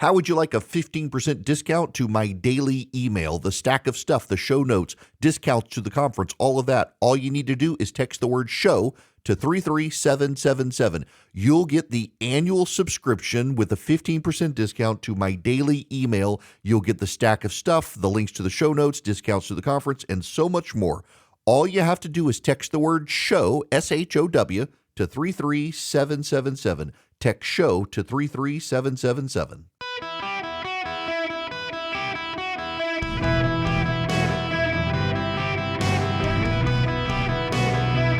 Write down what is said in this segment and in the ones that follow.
How would you like a 15% discount to my daily email, the stack of stuff, the show notes, discounts to the conference, all of that? All you need to do is text the word show to 33777. You'll get the annual subscription with a 15% discount to my daily email. You'll get the stack of stuff, the links to the show notes, discounts to the conference, and so much more. All you have to do is text the word show, SHOW, to 33777. Text show to 33777.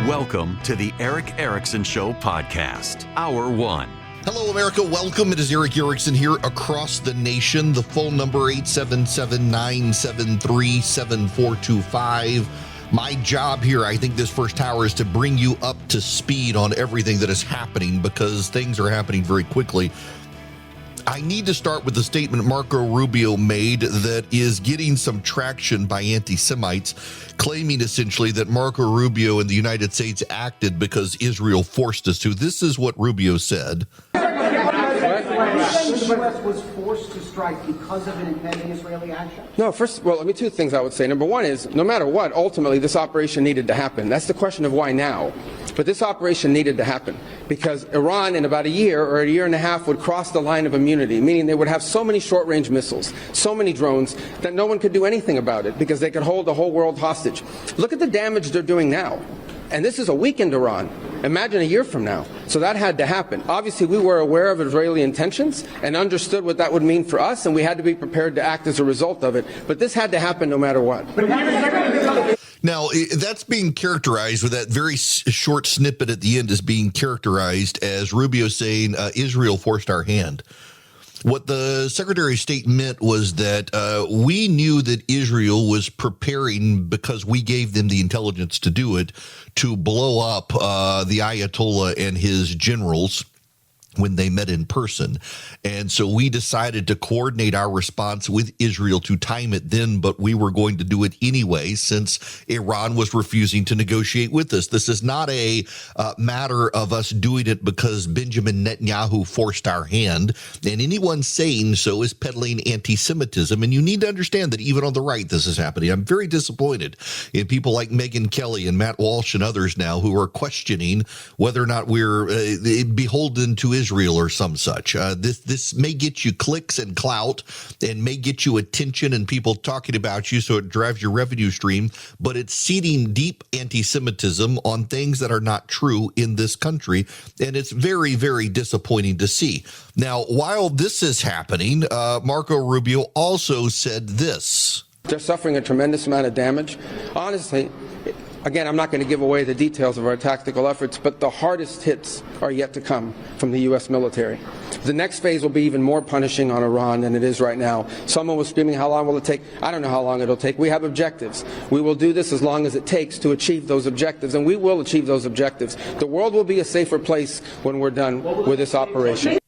Welcome to the Eric Erickson Show podcast, Hour 1. Hello, America. Welcome. It is Eric Erickson here across the nation. The phone number 877-973-7425. My job here, I think this first hour, is to bring you up to speed on everything that is happening because things are happening very quickly. I need to start with the statement Marco Rubio made that is getting some traction by anti-Semites, claiming essentially that Marco Rubio and the United States acted because Israel forced us to. This is what Rubio said. The U.S. was forced to strike because of an impending Israeli action? No, let me two things I would say. Number one is, no matter what, ultimately this operation needed to happen. That's the question of why now. But this operation needed to happen because Iran in about a year or a year and a half would cross the line of immunity, meaning they would have so many short-range missiles, so many drones, that no one could do anything about it because they could hold the whole world hostage. Look at the damage they're doing now. And this is a weakened Iran. Imagine a year from now. So that had to happen. Obviously, we were aware of Israeli intentions and understood what that would mean for us, and we had to be prepared to act as a result of it. But this had to happen no matter what. Now, that's being characterized with that very short snippet at the end is being characterized as Rubio saying Israel forced our hand. What the Secretary of State meant was that we knew that Israel was preparing, because we gave them the intelligence to do it, to blow up the Ayatollah and his generals when they met in person. And so we decided to coordinate our response with Israel to time it then, but we were going to do it anyway since Iran was refusing to negotiate with us. This is not a matter of us doing it because Benjamin Netanyahu forced our hand, and anyone saying so is peddling anti-Semitism. And you need to understand that even on the right, this is happening. I'm very disappointed in people like Megyn Kelly and Matt Walsh and others now who are questioning whether or not we're beholden to Israel or some such. This may get you clicks and clout and may get you attention and people talking about you, so it drives your revenue stream, but it's seeding deep anti-Semitism on things that are not true in this country, and it's very, very disappointing to see. Now, while this is happening, Marco Rubio also said this. They're suffering a tremendous amount of damage. Honestly, again, I'm not going to give away the details of our tactical efforts, but the hardest hits are yet to come from the U.S. military. The next phase will be even more punishing on Iran than it is right now. Someone was screaming, how long will it take? I don't know how long it'll take. We have objectives. We will do this as long as it takes to achieve those objectives, and we will achieve those objectives. The world will be a safer place when we're done with this operation.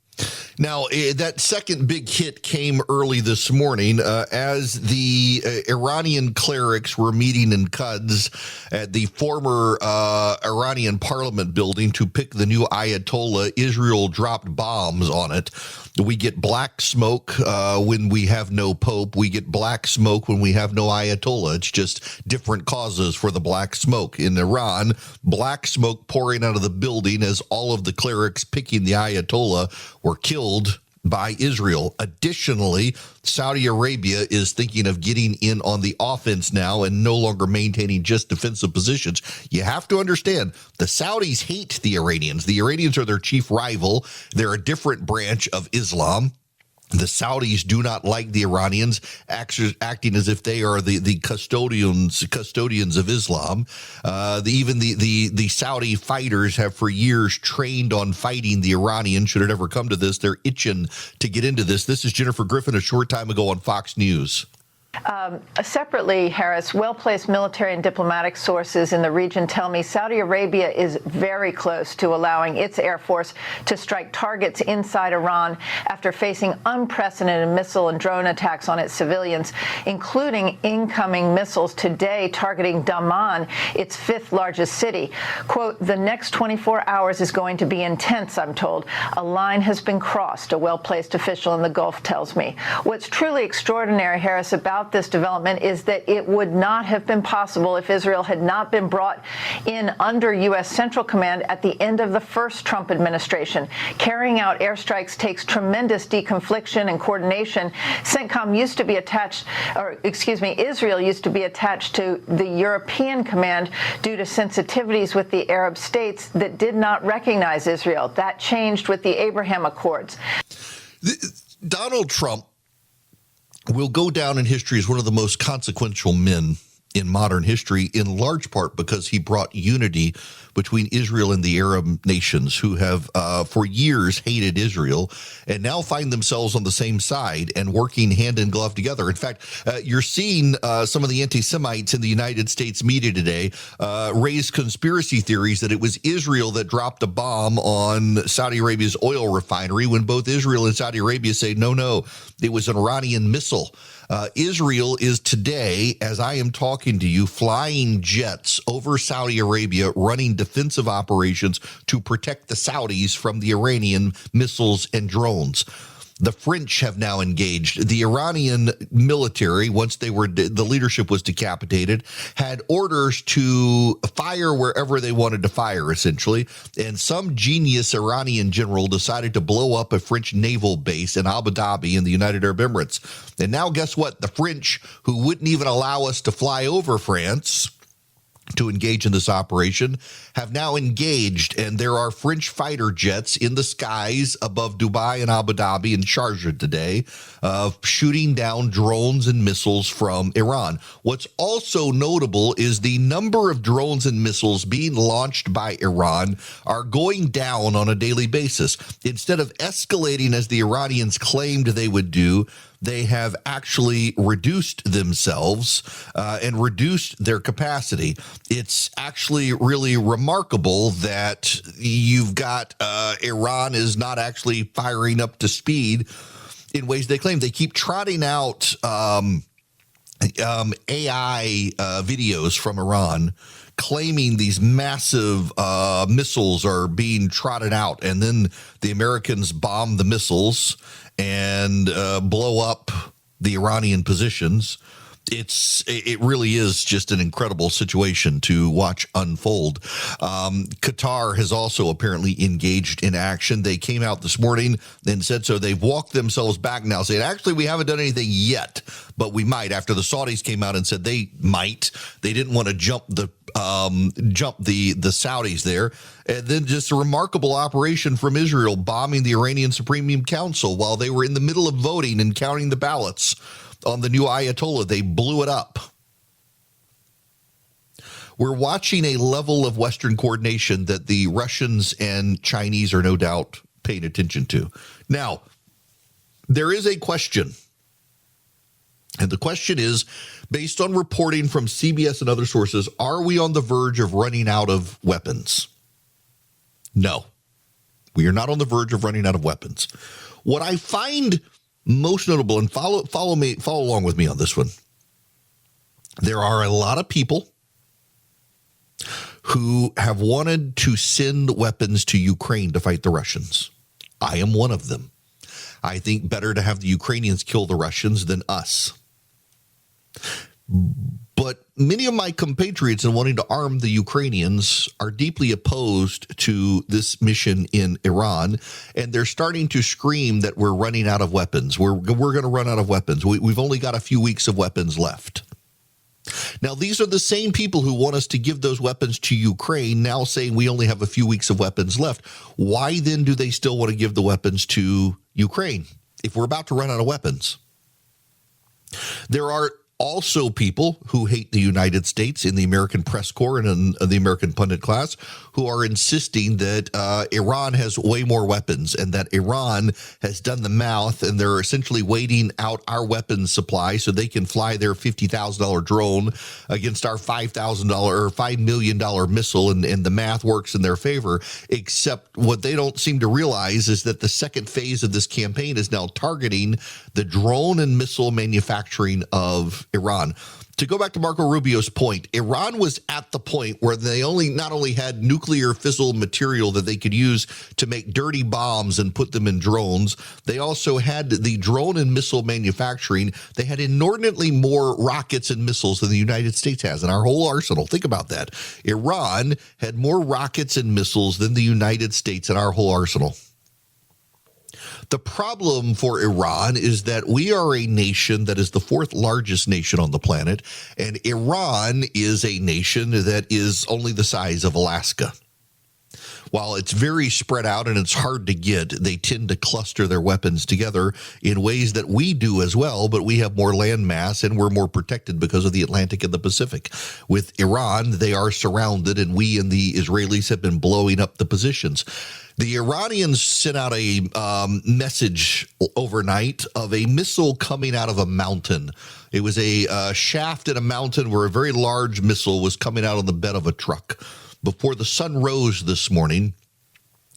Now, that second big hit came early this morning as the Iranian clerics were meeting in Quds at the former Iranian parliament building to pick the new Ayatollah. Israel dropped bombs on it. We get black smoke when we have no pope. We get black smoke when we have no Ayatollah. It's just different causes for the black smoke. In Iran, black smoke pouring out of the building as all of the clerics picking the Ayatollah were killed by Israel. Additionally, Saudi Arabia is thinking of getting in on the offense now and no longer maintaining just defensive positions. You have to understand, the Saudis hate the Iranians. The Iranians are their chief rival. They're a different branch of Islam. The Saudis do not like the Iranians acting as if they are the custodians of Islam. Even the Saudi fighters have for years trained on fighting the Iranians. Should it ever come to this, they're itching to get into this. This is Jennifer Griffin a short time ago on Fox News. Separately, Harris, well-placed military and diplomatic sources in the region tell me Saudi Arabia is very close to allowing its Air Force to strike targets inside Iran after facing unprecedented missile and drone attacks on its civilians, including incoming missiles today targeting Daman, its fifth largest city. Quote, the next 24 hours is going to be intense, I'm told. A line has been crossed, a well-placed official in the Gulf tells me. What's truly extraordinary, Harris, about this development is that it would not have been possible if Israel had not been brought in under U.S. Central Command at the end of the first Trump administration. Carrying out airstrikes takes tremendous deconfliction and coordination. CENTCOM used to be attached, Israel used to be attached to the European Command due to sensitivities with the Arab states that did not recognize Israel. That changed with the Abraham Accords. Donald Trump will go down in history as one of the most consequential men in modern history, in large part because he brought unity between Israel and the Arab nations who have for years hated Israel and now find themselves on the same side and working hand in glove together. In fact, you're seeing some of the anti-Semites in the United States media today raise conspiracy theories that it was Israel that dropped a bomb on Saudi Arabia's oil refinery when both Israel and Saudi Arabia say, no, it was an Iranian missile. Israel is today, as I am talking to you, flying jets over Saudi Arabia, running defensive operations to protect the Saudis from the Iranian missiles and drones. The French have now engaged. The Iranian military, once the leadership was decapitated, had orders to fire wherever they wanted to fire, essentially. And some genius Iranian general decided to blow up a French naval base in Abu Dhabi in the United Arab Emirates. And now guess what? The French, who wouldn't even allow us to fly over France to engage in this operation, have now engaged, and there are French fighter jets in the skies above Dubai and Abu Dhabi and Sharjah today, shooting down drones and missiles from Iran. What's also notable is the number of drones and missiles being launched by Iran are going down on a daily basis. Instead of escalating as the Iranians claimed they would do, they have actually reduced themselves and reduced their capacity. It's actually really remarkable that you've got Iran is not actually firing up to speed in ways they claim. They keep trotting out AI videos from Iran claiming these massive missiles are being trotted out, and then the Americans bomb the missiles and blow up the Iranian positions. It really is just an incredible situation to watch unfold. Qatar has also apparently engaged in action. They came out this morning and said so. They've walked themselves back now, saying, actually, we haven't done anything yet, but we might. After the Saudis came out and said they might. They didn't want to jump the Saudis there. And then just a remarkable operation from Israel, bombing the Iranian Supreme Council while they were in the middle of voting and counting the ballots on the new Ayatollah. They blew it up. We're watching a level of Western coordination that the Russians and Chinese are no doubt paying attention to. Now, there is a question. And the question is, based on reporting from CBS and other sources, are we on the verge of running out of weapons? No, we are not on the verge of running out of weapons. What I find most notable, and follow along with me on this one, there are a lot of people who have wanted to send weapons to Ukraine to fight the Russians. I am one of them. I think better to have the Ukrainians kill the Russians than us. But many of my compatriots in wanting to arm the Ukrainians are deeply opposed to this mission in Iran, and they're starting to scream that we're running out of weapons. We're going to run out of weapons. We've only got a few weeks of weapons left. Now, these are the same people who want us to give those weapons to Ukraine, now saying we only have a few weeks of weapons left. Why then do they still want to give the weapons to Ukraine if we're about to run out of weapons? There are also people who hate the United States in the American press corps and in the American pundit class who are insisting that Iran has way more weapons and that Iran has done the math and they're essentially waiting out our weapons supply so they can fly their $50,000 drone against our $5,000 or $5 million missile, and the math works in their favor. Except what they don't seem to realize is that the second phase of this campaign is now targeting the drone and missile manufacturing of Iran. To go back to Marco Rubio's point, Iran was at the point where they not only had nuclear fissile material that they could use to make dirty bombs and put them in drones, they also had the drone and missile manufacturing. They had inordinately more rockets and missiles than the United States has in our whole arsenal. Think about that. Iran had more rockets and missiles than the United States in our whole arsenal. The problem for Iran is that we are a nation that is the fourth largest nation on the planet, and Iran is a nation that is only the size of Alaska. While it's very spread out and it's hard to get, they tend to cluster their weapons together in ways that we do as well, but we have more land mass and we're more protected because of the Atlantic and the Pacific. With Iran, they are surrounded, and we and the Israelis have been blowing up the positions. The Iranians sent out a message overnight of a missile coming out of a mountain. It was a shaft in a mountain where a very large missile was coming out on the bed of a truck. Before the sun rose this morning,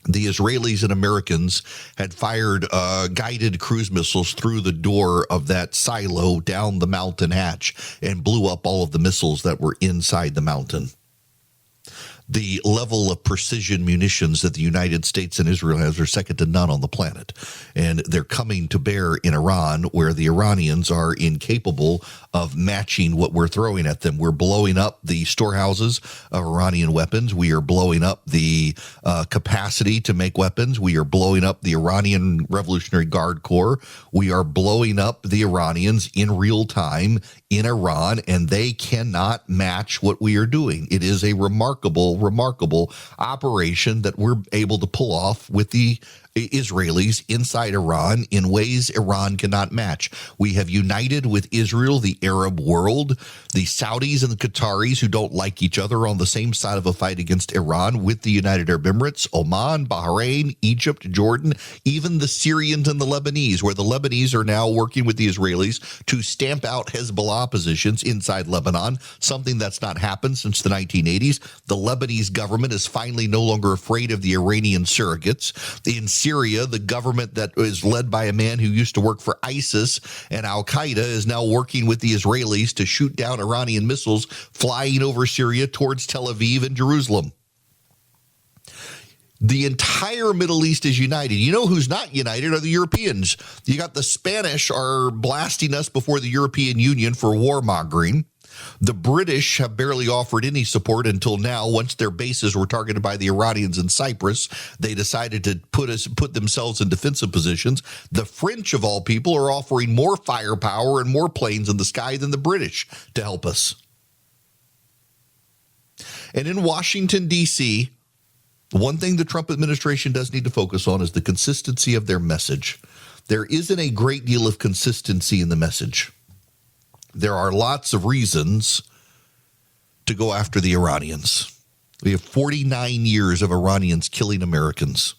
the Israelis and Americans had fired guided cruise missiles through the door of that silo down the mountain hatch and blew up all of the missiles that were inside the mountain. The level of precision munitions that the United States and Israel has are second to none on the planet. And they're coming to bear in Iran, where the Iranians are incapable of matching what we're throwing at them. We're blowing up the storehouses of Iranian weapons. We are blowing up the capacity to make weapons. We are blowing up the Iranian Revolutionary Guard Corps. We are blowing up the Iranians in real time in Iran, and they cannot match what we are doing. It is a remarkable operation that we're able to pull off with the Israelis inside Iran in ways Iran cannot match. We have united with Israel, the Arab world, the Saudis and the Qataris, who don't like each other, on the same side of a fight against Iran, with the United Arab Emirates, Oman, Bahrain, Egypt, Jordan, even the Syrians and the Lebanese, where the Lebanese are now working with the Israelis to stamp out Hezbollah positions inside Lebanon, something that's not happened since the 1980s. The Lebanese government is finally no longer afraid of the Iranian surrogates. In Syria, the government that is led by a man who used to work for ISIS and Al-Qaeda is now working with the Israelis to shoot down Iranian missiles flying over Syria towards Tel Aviv and Jerusalem. The entire Middle East is united. You know who's not united are the Europeans. You got the Spanish are blasting us before the European Union for warmongering. The British have barely offered any support until now. Once their bases were targeted by the Iranians in Cyprus, they decided to put themselves in defensive positions. The French, of all people, are offering more firepower and more planes in the sky than the British to help us. And in Washington, D.C., one thing the Trump administration does need to focus on is the consistency of their message. There isn't a great deal of consistency in the message. There are lots of reasons to go after the Iranians. We have 49 years of Iranians killing Americans.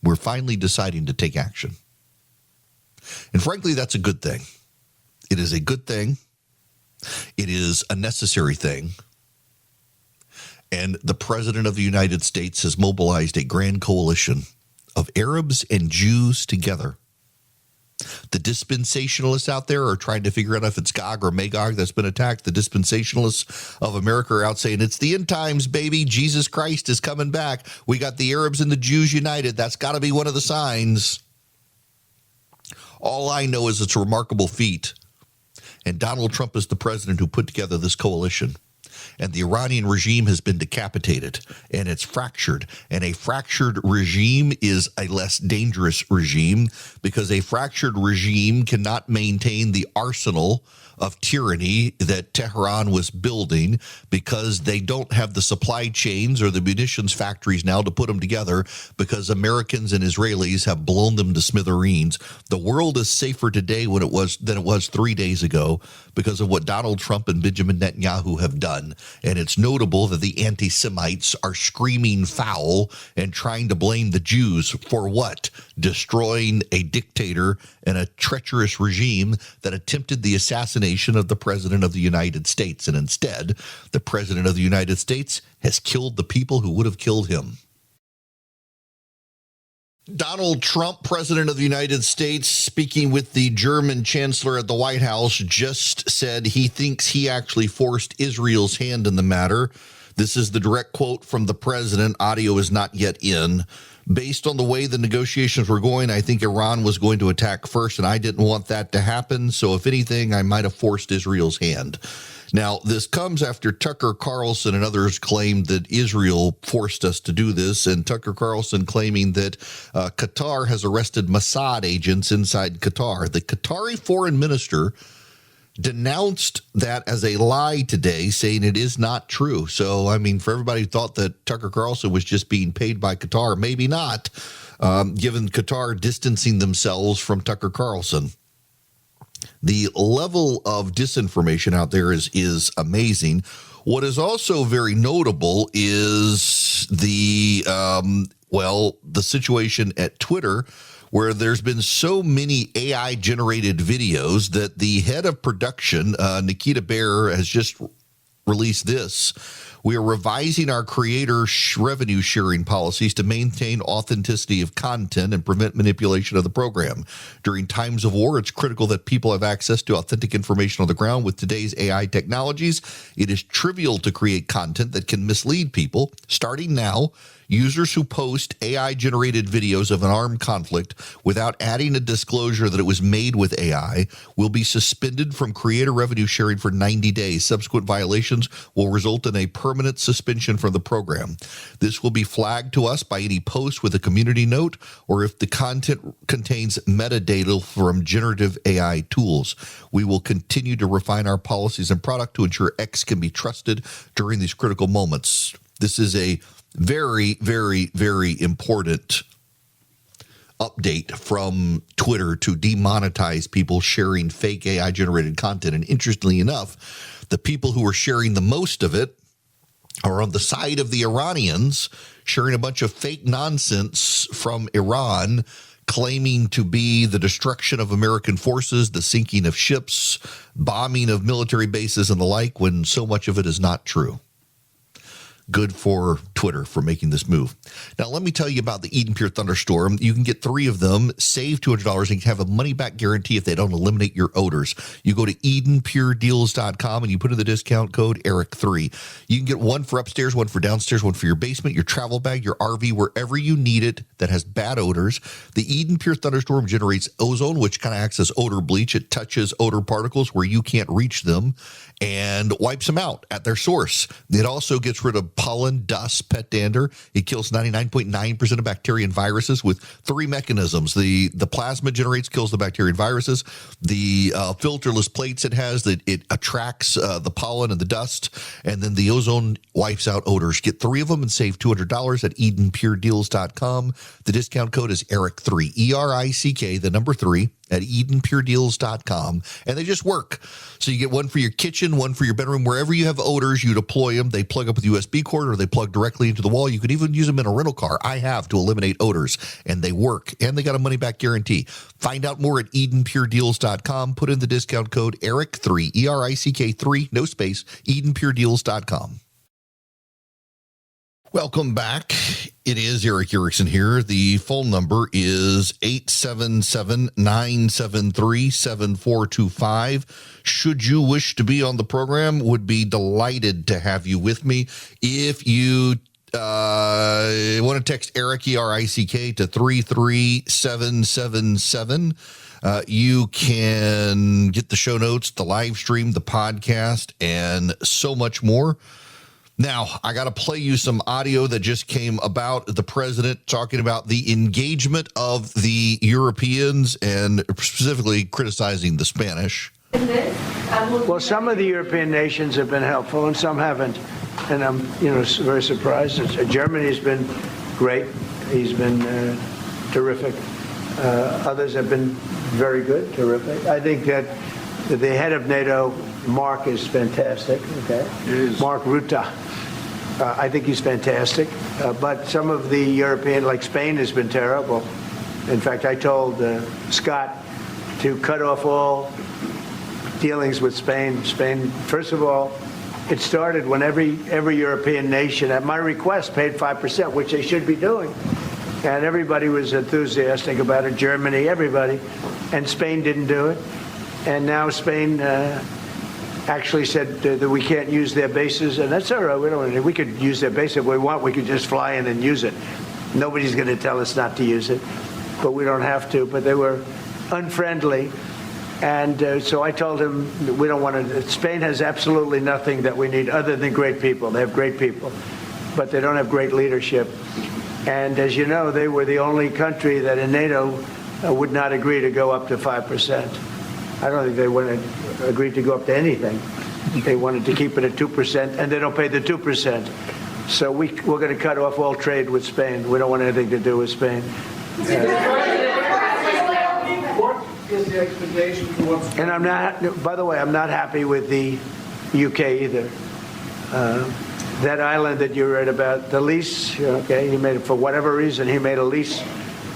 We're finally deciding to take action. And frankly, that's a good thing. It is a good thing. It is a necessary thing. And the President of the United States has mobilized a grand coalition of Arabs and Jews together. The dispensationalists out there are trying to figure out if it's Gog or Magog that's been attacked. The dispensationalists of America are out saying, it's the end times, baby. Jesus Christ is coming back. We got the Arabs and the Jews united. That's got to be one of the signs. All I know is it's a remarkable feat. And Donald Trump is the president who put together this coalition. and the Iranian regime has been decapitated, and it's fractured. And a fractured regime is a less dangerous regime, because a fractured regime cannot maintain the arsenal of tyranny that Tehran was building, because they don't have the supply chains or the munitions factories now to put them together, because Americans and Israelis have blown them to smithereens. The world is safer today than it was 3 days ago, because of what Donald Trump and Benjamin Netanyahu have done. And it's notable that the anti-Semites are screaming foul and trying to blame the Jews for what? Destroying a dictator and a treacherous regime that attempted the assassination of the President of the United States. And instead, the President of the United States has killed the people who would have killed him. Donald Trump, President of the United States, speaking with the German Chancellor at the White House, just said he thinks he actually forced Israel's hand in the matter. This is the direct quote from the president. Audio is not yet in. Based on the way the negotiations were going, I think Iran was going to attack first, and I didn't want that to happen. So if anything, I might have forced Israel's hand. Now, this comes after Tucker Carlson and others claimed that Israel forced us to do this, and Tucker Carlson claiming that Qatar has arrested Mossad agents inside Qatar. The Qatari foreign minister denounced that as a lie today, saying it is not true. So, I mean, for everybody who thought that Tucker Carlson was just being paid by Qatar, maybe not, given Qatar distancing themselves from Tucker Carlson. The level of disinformation out there is amazing. What is also very notable is the situation at Twitter, where there's been so many AI-generated videos that the head of production, Nikita Baer, has just released this. We are revising our creator revenue sharing policies to maintain authenticity of content and prevent manipulation of the program. During times of war, it's critical that people have access to authentic information on the ground. With today's AI technologies, it is trivial to create content that can mislead people. Starting now, users who post AI-generated videos of an armed conflict without adding a disclosure that it was made with AI will be suspended from creator revenue sharing for 90 days. Subsequent violations will result in a permanent suspension from the program. This will be flagged to us by any post with a community note or if the content contains metadata from generative AI tools. We will continue to refine our policies and product to ensure X can be trusted during these critical moments. This is a very, very, very important update from Twitter to demonetize people sharing fake AI-generated content. And interestingly enough, the people who are sharing the most of it are on the side of the Iranians, sharing a bunch of fake nonsense from Iran, claiming to be the destruction of American forces, the sinking of ships, bombing of military bases, and the like, when so much of it is not true. Good for Twitter for making this move. Now, let me tell you about the Eden Pure Thunderstorm. You can get 3 of them, save $200, and have a money-back guarantee if they don't eliminate your odors. You go to EdenPureDeals.com and you put in the discount code ERIC3. You can get one for upstairs, one for downstairs, one for your basement, your travel bag, your RV, wherever you need it that has bad odors. The Eden Pure Thunderstorm generates ozone, which kind of acts as odor bleach. It touches odor particles where you can't reach them and wipes them out at their source. It also gets rid of pollen, dust, pet dander. It kills 99.9% of bacteria and viruses with 3 mechanisms. The plasma kills the bacteria and viruses. The filterless plates it has, that it attracts the pollen and the dust. And then the ozone wipes out odors. Get 3 of them and save $200 at EdenPureDeals.com. The discount code is ERIC3, ERICK, the number 3. At EdenPureDeals.com, and they just work. So you get one for your kitchen, one for your bedroom. Wherever you have odors, you deploy them. They plug up with a USB cord or they plug directly into the wall. You could even use them in a rental car. I have, to eliminate odors, and they work. And they got a money-back guarantee. Find out more at EdenPureDeals.com. Put in the discount code ERIC3, ERICK3, no space, EdenPureDeals.com. Welcome back. It is Eric Erickson here. The phone number is 877-973-7425. Should you wish to be on the program, would be delighted to have you with me. If you I want to text Eric, ERICK, to 33777. You can get the show notes, the live stream, the podcast, and so much more. Now, I got to play you some audio that just came about the president talking about the engagement of the Europeans and specifically criticizing the Spanish. Well, some of the European nations have been helpful and some haven't. And I'm, very surprised. Germany's been great. He's been terrific. Others have been very good, terrific. I think that the head of NATO, Mark, is fantastic. Okay, Mark Rutte. I think he's fantastic. But some of the European, like Spain, has been terrible. In fact, I told Scott to cut off all dealings with Spain. Spain, first of all, it started when every European nation, at my request, paid 5%, which they should be doing. And everybody was enthusiastic about it, Germany, everybody. And Spain didn't do it. And now Spain actually said that we can't use their bases, and that's all right. We could use their base if we want. We could just fly in and use it. Nobody's going to tell us not to use it, but we don't have to. But they were unfriendly. And so I told him we don't want to. Spain has absolutely nothing that we need other than great people. They have great people, but they don't have great leadership. And as you know, they were the only country that in NATO would not agree to go up to 5%. I don't think they agreed to go up to anything. They wanted to keep it at 2%, and they don't pay the 2%. So we're going to cut off all trade with Spain. We don't want anything to do with Spain. Is the expectation for what's... And I'm not, by the way, I'm not happy with the UK either. That island that you read about, the lease, okay, he made it for whatever reason, he made a lease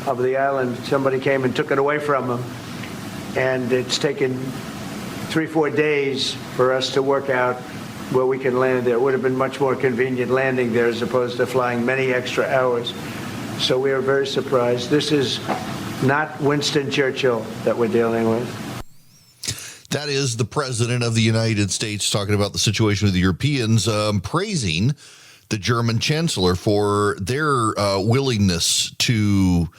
of the island. Somebody came and took it away from him. And it's taken 3-4 days for us to work out where we can land there. It would have been much more convenient landing there as opposed to flying many extra hours. So we are very surprised. This is not Winston Churchill that we're dealing with. That is the president of the United States talking about the situation with the Europeans, praising the German chancellor for their willingness to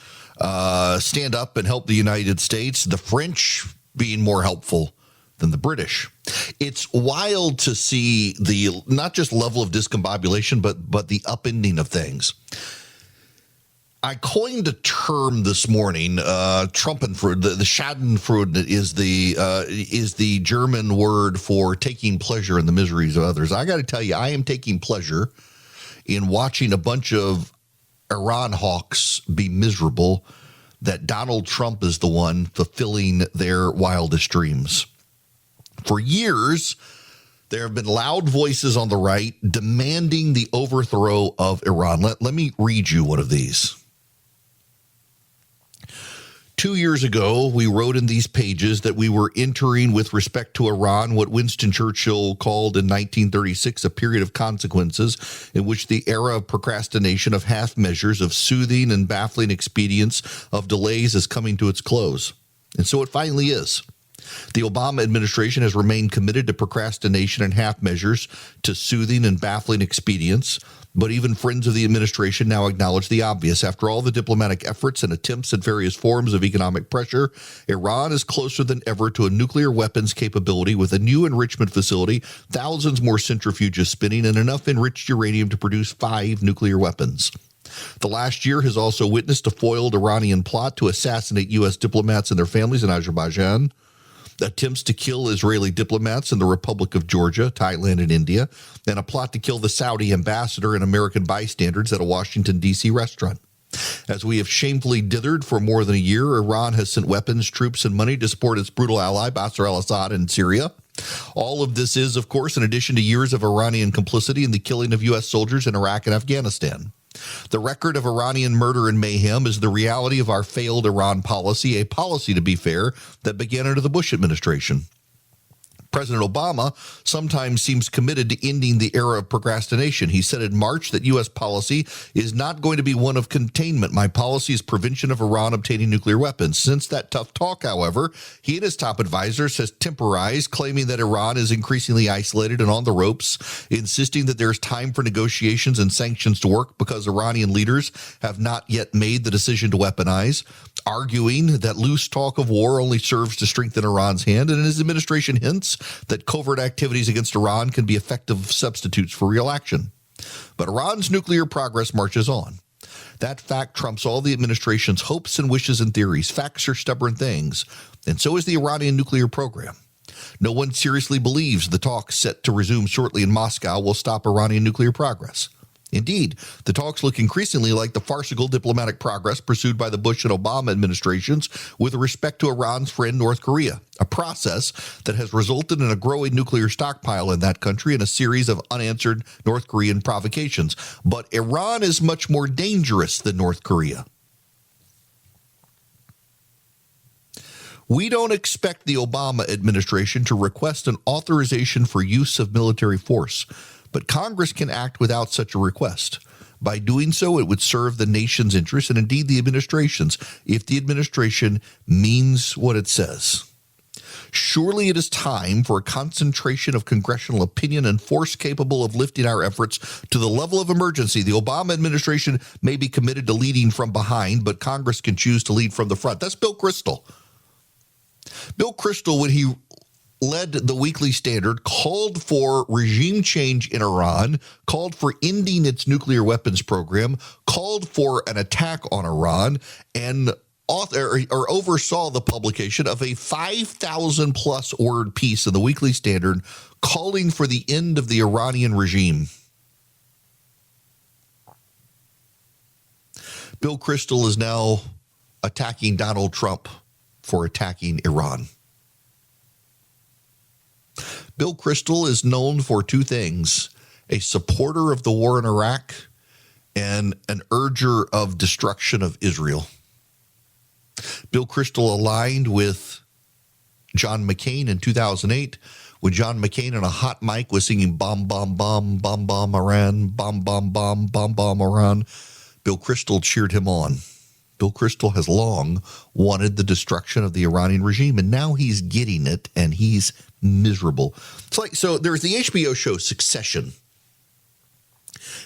stand up and help the United States, the French being more helpful than the British. It's wild to see the not just level of discombobulation, but the upending of things. I coined a term this morning, Trumpenfreude. The Schadenfreude is the German word for taking pleasure in the miseries of others. I got to tell you, I am taking pleasure in watching a bunch of Iran hawks be miserable that Donald Trump is the one fulfilling their wildest dreams. For years, there have been loud voices on the right demanding the overthrow of Iran. Let me read you one of these. 2 years ago, we wrote in these pages that we were entering with respect to Iran what Winston Churchill called in 1936 a period of consequences in which the era of procrastination, of half measures, of soothing and baffling expedients, of delays is coming to its close. And so it finally is. The Obama administration has remained committed to procrastination and half measures, to soothing and baffling expedients. But even friends of the administration now acknowledge the obvious. After all the diplomatic efforts and attempts at various forms of economic pressure, Iran is closer than ever to a nuclear weapons capability with a new enrichment facility, thousands more centrifuges spinning, and enough enriched uranium to produce 5 nuclear weapons. The last year has also witnessed a foiled Iranian plot to assassinate U.S. diplomats and their families in Azerbaijan, attempts to kill Israeli diplomats in the Republic of Georgia, Thailand, and India, and a plot to kill the Saudi ambassador and American bystanders at a Washington, D.C. restaurant. As we have shamefully dithered for more than a year, Iran has sent weapons, troops, and money to support its brutal ally, Bashar al-Assad, in Syria. All of this is, of course, in addition to years of Iranian complicity in the killing of U.S. soldiers in Iraq and Afghanistan. The record of Iranian murder and mayhem is the reality of our failed Iran policy, a policy, to be fair, that began under the Bush administration. President Obama sometimes seems committed to ending the era of procrastination. He said in March that U.S. policy is not going to be one of containment. My policy is prevention of Iran obtaining nuclear weapons. Since that tough talk, however, he and his top advisors has temporized, claiming that Iran is increasingly isolated and on the ropes, insisting that there's time for negotiations and sanctions to work because Iranian leaders have not yet made the decision to weaponize, arguing that loose talk of war only serves to strengthen Iran's hand, and his administration hints that covert activities against Iran can be effective substitutes for real action. But Iran's nuclear progress marches on. That fact trumps all the administration's hopes and wishes and theories. Facts are stubborn things, and so is the Iranian nuclear program. No one seriously believes the talks set to resume shortly in Moscow will stop Iranian nuclear progress. Indeed, the talks look increasingly like the farcical diplomatic progress pursued by the Bush and Obama administrations with respect to Iran's friend North Korea, a process that has resulted in a growing nuclear stockpile in that country and a series of unanswered North Korean provocations. But Iran is much more dangerous than North Korea. We don't expect the Obama administration to request an authorization for use of military force, but Congress can act without such a request. By doing so, it would serve the nation's interests and indeed the administration's, if the administration means what it says. Surely it is time for a concentration of congressional opinion and force capable of lifting our efforts to the level of emergency. The Obama administration may be committed to leading from behind, but Congress can choose to lead from the front. That's Bill Kristol. Bill Kristol, when he led the Weekly Standard, called for regime change in Iran, called for ending its nuclear weapons program, called for an attack on Iran, and oversaw the publication of a 5,000-plus word piece in the Weekly Standard calling for the end of the Iranian regime. Bill Kristol is now attacking Donald Trump for attacking Iran. Bill Kristol is known for two things: a supporter of the war in Iraq and an urger of destruction of Israel. Bill Kristol aligned with John McCain in 2008 when John McCain on a hot mic was singing "Bomb, bomb, bomb, bomb, bomb, Iran, bomb, bomb, bomb, bomb, bomb, Iran." Bill Kristol cheered him on. Bill Kristol has long wanted the destruction of the Iranian regime, and now he's getting it, and he's miserable. So there's the HBO show Succession.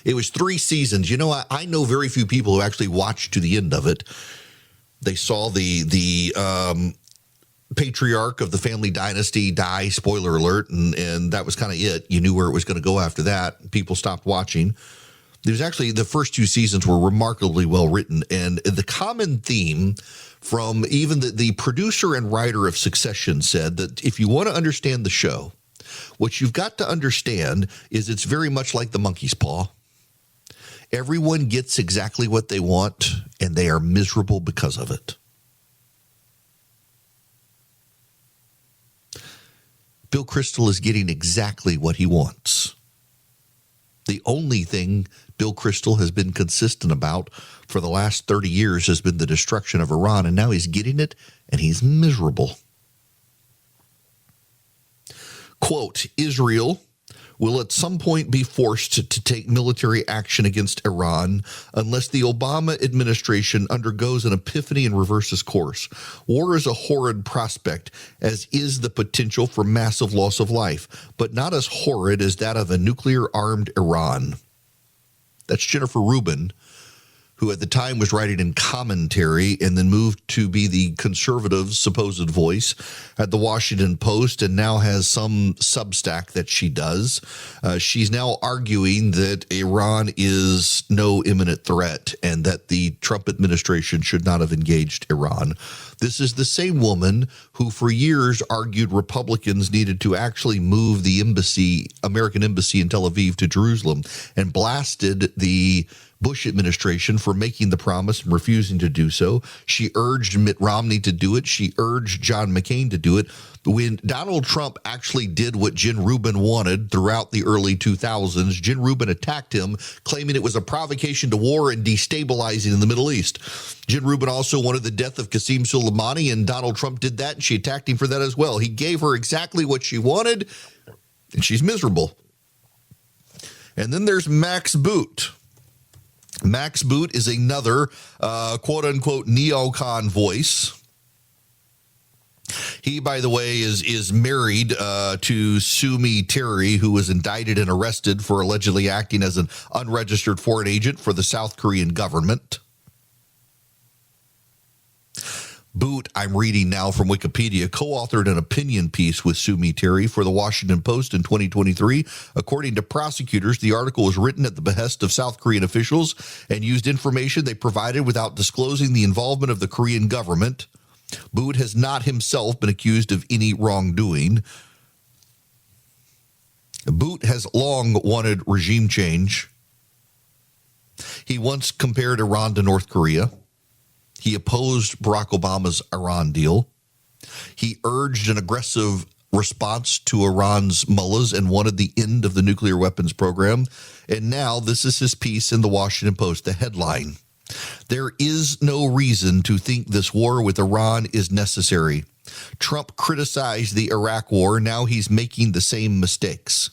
It was 3 seasons. You know, I know very few people who actually watched to the end of it. They saw the patriarch of the family dynasty die, spoiler alert, and that was kind of it. You knew where it was going to go after that. People stopped watching. There's actually, the first 2 seasons were remarkably well written, and the common theme from even the producer and writer of Succession said that if you want to understand the show, what you've got to understand is it's very much like the monkey's paw. Everyone gets exactly what they want, and they are miserable because of it. Bill Kristol is getting exactly what he wants. The only thing Bill Kristol has been consistent about for the last 30 years has been the destruction of Iran, and now he's getting it, and he's miserable. Quote, Israel will at some point be forced to take military action against Iran unless the Obama administration undergoes an epiphany and reverses course. War is a horrid prospect, as is the potential for massive loss of life, but not as horrid as that of a nuclear-armed Iran. That's Jennifer Rubin, who at the time was writing in commentary and then moved to be the conservative supposed voice at the Washington Post and now has some Substack that she does. She's now arguing that Iran is no imminent threat and that the Trump administration should not have engaged Iran. This is the same woman who for years argued Republicans needed to actually move the embassy, American embassy in Tel Aviv to Jerusalem, and blasted the Bush administration for making the promise and refusing to do so. She urged Mitt Romney to do it. She urged John McCain to do it. When Donald Trump actually did what Jen Rubin wanted throughout the early 2000s, Jen Rubin attacked him, claiming it was a provocation to war and destabilizing in the Middle East. Jen Rubin also wanted the death of Qasem Soleimani Soleimani, and Donald Trump did that, and she attacked him for that as well. He gave her exactly what she wanted, and she's miserable. And then there's Max Boot. Max Boot is another quote-unquote neocon voice. He, by the way, is married to Sumi Terry, who was indicted and arrested for allegedly acting as an unregistered foreign agent for the South Korean government. Boot, I'm reading now from Wikipedia, co-authored an opinion piece with Sumi Terry for the Washington Post in 2023. According to prosecutors, the article was written at the behest of South Korean officials and used information they provided without disclosing the involvement of the Korean government. Boot has not himself been accused of any wrongdoing. Boot has long wanted regime change. He once compared Iran to North Korea. He opposed Barack Obama's Iran deal. He urged an aggressive response to Iran's mullahs and wanted the end of the nuclear weapons program. And now this is his piece in the Washington Post, the headline: "There is no reason to think this war with Iran is necessary. Trump criticized the Iraq war. Now he's making the same mistakes."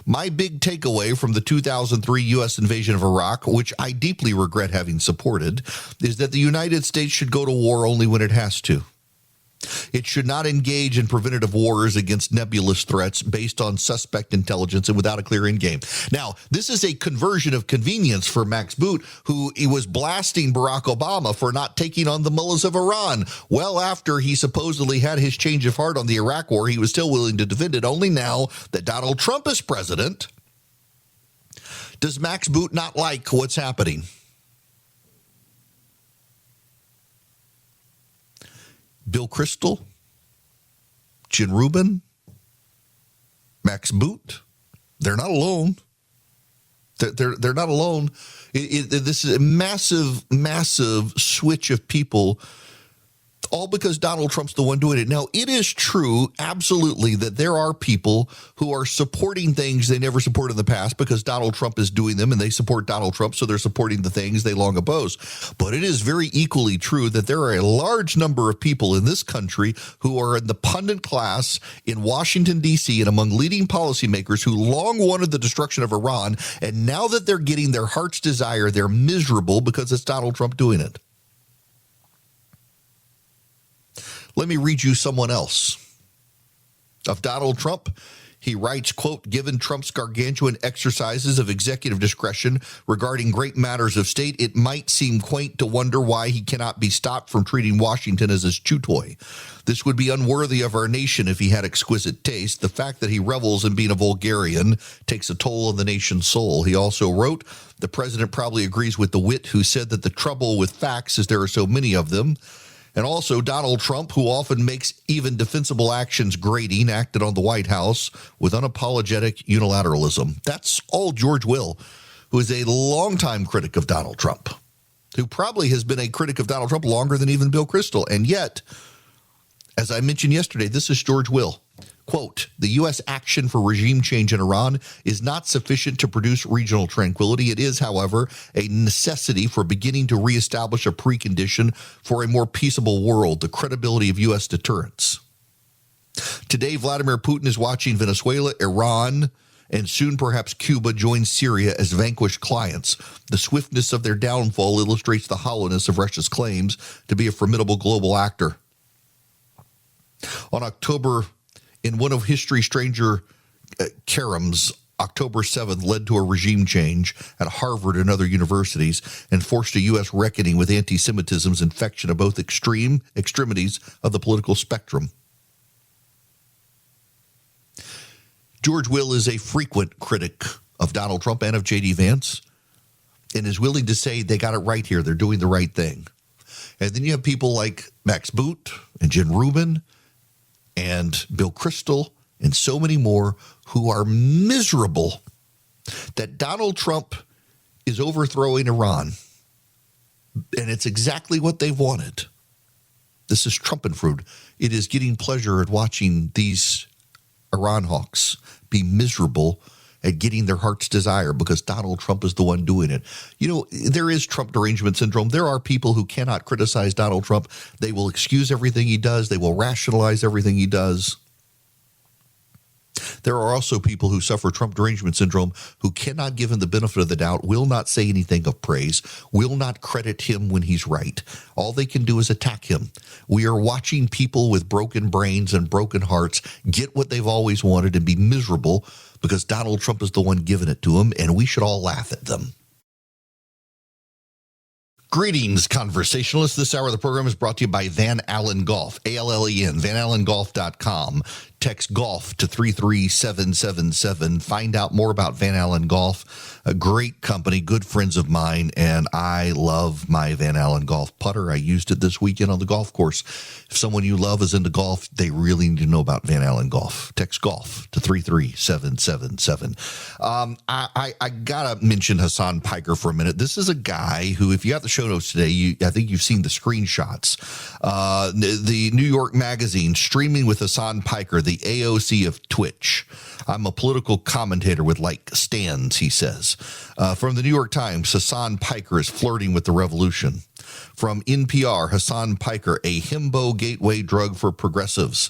My big takeaway from the 2003 U.S. invasion of Iraq, which I deeply regret having supported, is that the United States should go to war only when it has to. It should not engage in preventative wars against nebulous threats based on suspect intelligence and without a clear end game. Now, this is a conversion of convenience for Max Boot, who he was blasting Barack Obama for not taking on the mullahs of Iran. Well, after he supposedly had his change of heart on the Iraq war, he was still willing to defend it. Only now that Donald Trump is president, does Max Boot not like what's happening. Bill Kristol, Jen Rubin, Max Boot, they're not alone. They're not alone. This is a massive, massive switch of people, all because Donald Trump's the one doing it. Now, it is true, absolutely, that there are people who are supporting things they never supported in the past because Donald Trump is doing them, and they support Donald Trump, so they're supporting the things they long opposed. But it is very equally true that there are a large number of people in this country who are in the pundit class in Washington, D.C., and among leading policymakers who long wanted the destruction of Iran, and now that they're getting their heart's desire, they're miserable because it's Donald Trump doing it. Let me read you someone else. Of Donald Trump, he writes, quote, "Given Trump's gargantuan exercises of executive discretion regarding great matters of state, it might seem quaint to wonder why he cannot be stopped from treating Washington as his chew toy. This would be unworthy of our nation if he had exquisite taste. The fact that he revels in being a vulgarian takes a toll on the nation's soul." He also wrote, "The president probably agrees with the wit who said that the trouble with facts is there are so many of them." And also Donald Trump, who often makes even defensible actions grating, acted on the White House with unapologetic unilateralism. That's all George Will, who is a longtime critic of Donald Trump, who probably has been a critic of Donald Trump longer than even Bill Kristol. And yet, as I mentioned yesterday, this is George Will. Quote, "The U.S. action for regime change in Iran is not sufficient to produce regional tranquility. It is, however, a necessity for beginning to reestablish a precondition for a more peaceable world, the credibility of U.S. deterrence. Today, Vladimir Putin is watching Venezuela, Iran, and soon perhaps Cuba join Syria as vanquished clients. The swiftness of their downfall illustrates the hollowness of Russia's claims to be a formidable global actor." In one of history's stranger caroms, October 7th led to a regime change at Harvard and other universities and forced a U.S. reckoning with anti-Semitism's infection of both extremities of the political spectrum. George Will is a frequent critic of Donald Trump and of J.D. Vance and is willing to say they got it right here. They're doing the right thing. And then you have people like Max Boot and Jen Rubin and Bill Kristol and so many more who are miserable that Donald Trump is overthrowing Iran. And it's exactly what they've wanted. This is Trumpenfreude. It is getting pleasure at watching these Iran hawks be miserable at getting their heart's desire because Donald Trump is the one doing it. You know, there is Trump derangement syndrome. There are people who cannot criticize Donald Trump. They will excuse everything he does. They will rationalize everything he does. There are also people who suffer Trump derangement syndrome who cannot give him the benefit of the doubt, will not say anything of praise, will not credit him when he's right. All they can do is attack him. We are watching people with broken brains and broken hearts get what they've always wanted and be miserable because Donald Trump is the one giving it to them, and we should all laugh at them. Greetings, conversationalists. This hour of the program is brought to you by Van Allen Golf, ALLEN, vanallengolf.com. Text golf to 33777. Find out more about Van Allen Golf, a great company, good friends of mine, and I love my Van Allen Golf putter. I used it this weekend on the golf course. If someone you love is into golf, they really need to know about Van Allen Golf. Text golf to 33777. I got to mention Hassan Piker for a minute. This is a guy who, if you got the show notes today, I think you've seen the screenshots. The New York Magazine streaming with Hassan Piker, the AOC of Twitch. I'm a political commentator with like stands, he says. From the New York Times, Hassan Piker is flirting with the revolution. From NPR, Hassan Piker, a himbo gateway drug for progressives.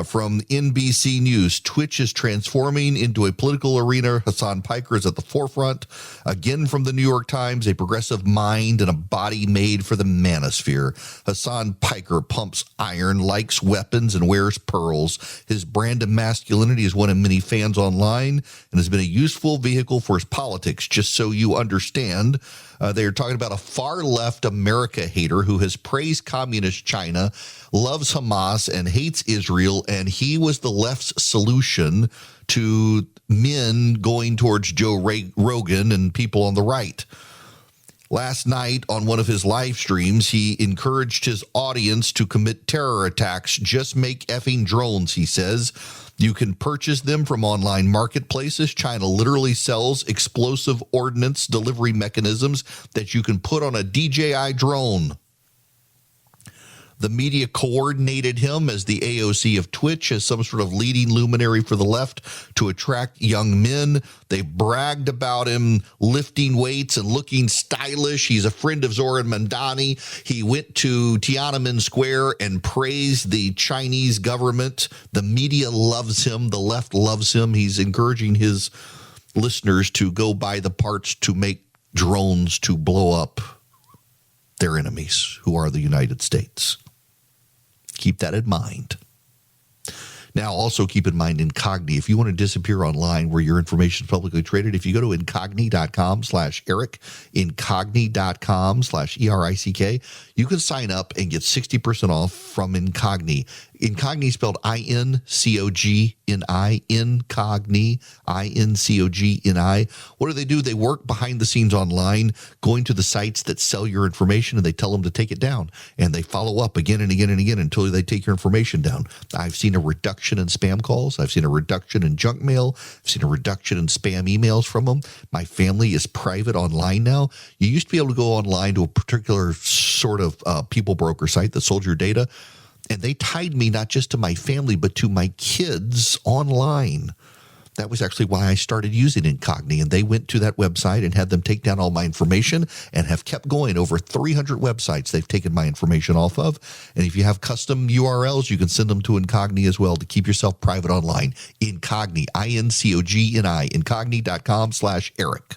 From NBC News, Twitch is transforming into a political arena. Hassan Piker is at the forefront. Again, from the New York Times, a progressive mind and a body made for the manosphere. Hassan Piker pumps iron, likes weapons, and wears pearls. His brand of masculinity has won him many fans online and has been a useful vehicle for his politics. Just so you understand, they are talking about a far-left America hater who has praised communist China, loves Hamas, and hates Israel, and he was the left's solution to men going towards Joe Rogan and people on the right. Last night, on one of his live streams, he encouraged his audience to commit terror attacks. Just make effing drones, he says. You can purchase them from online marketplaces. China literally sells explosive ordnance delivery mechanisms that you can put on a DJI drone. The media coordinated him as the AOC of Twitch as some sort of leading luminary for the left to attract young men. They bragged about him lifting weights and looking stylish. He's a friend of Zoran Mandani. He went to Tiananmen Square and praised the Chinese government. The media loves him. The left loves him. He's encouraging his listeners to go buy the parts to make drones to blow up their enemies, who are the United States. Keep that in mind. Now, also keep in mind Incogni. If you want to disappear online where your information is publicly traded, if you go to incogni.com/Eric, incogni.com/ERICK, you can sign up and get 60% off from Incogni. Incogni spelled I-N-C-O-G-N-I, Incogni, I-N-C-O-G-N-I. What do? They work behind the scenes online, going to the sites that sell your information, and they tell them to take it down. And they follow up again and again and again until they take your information down. I've seen a reduction in spam calls. I've seen a reduction in junk mail. I've seen a reduction in spam emails from them. My family is private online now. You used to be able to go online to a particular sort of people broker site that sold your data, and they tied me not just to my family, but to my kids online. That was actually why I started using Incogni, and they went to that website and had them take down all my information and have kept going. Over 300 websites they've taken my information off of. And if you have custom URLs, you can send them to Incogni as well to keep yourself private online. Incogni, I-N-C-O-G-N-I, incogni.com/Eric.